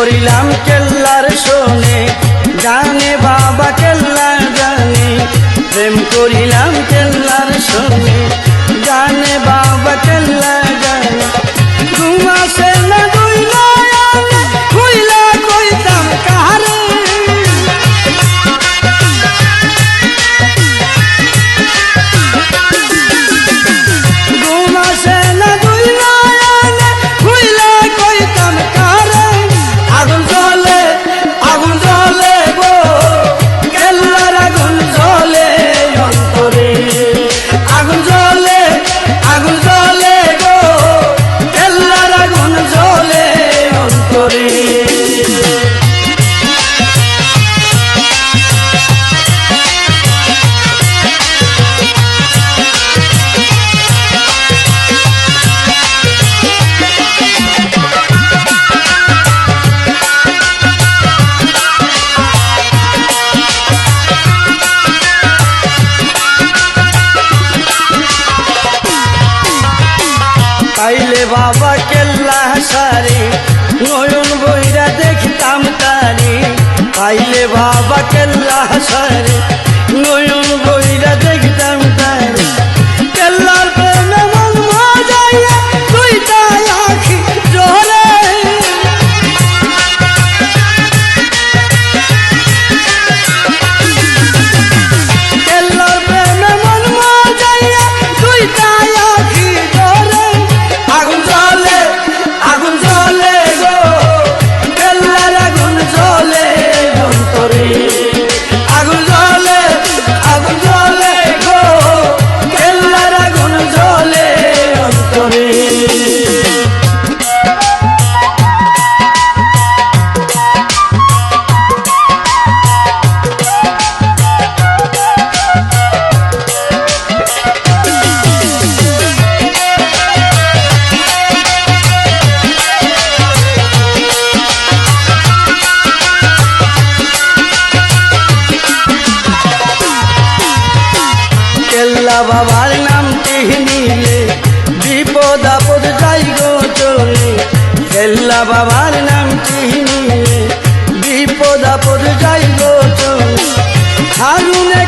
করিলাম কেল্লার শোনে জানে বাবা কেল্লা জানে প্রেম করিলাম কেল্লার শোনে জানে বাবা কেল্লা জানে ঘুমাসে না দুই নয়নে খুইলা কইতাম কারে ঘুমাসে না দুই নয়নে খুইলা কইতাম কারে আগুন জ্বলে গো কেল্লার আগুন জ্বলে অন্তরে আগুন জ্বলে গো কেল্লার আগুন জ্বলে অন্তরে পাইলে বাবা কেল্লা সারে নয়ন বইরা দেখতাম তারে পাইলে বাবা কেল্লা সারে নয়ন বইরা দেখতাম তারে কেল্লার প্রেমে মন মজাইয়া দুইটা আখি জ্বলে কেল্লার প্রেমে মন মজাইয়া দুইটা আখি জ্বলে আগুন জ্বলে গো কেল্লার আগুন জ্বলে অন্তরে আগুন জ্বলে গো কেল্লার আগুন জ্বলে অন্তরে কেল্লা বাবার নামটি নিলে বিপদ আপদ যাই গো চলে কেল্লা বাবার নামটি নিলে বিপদ আপদ যাই গো চলে আগুনে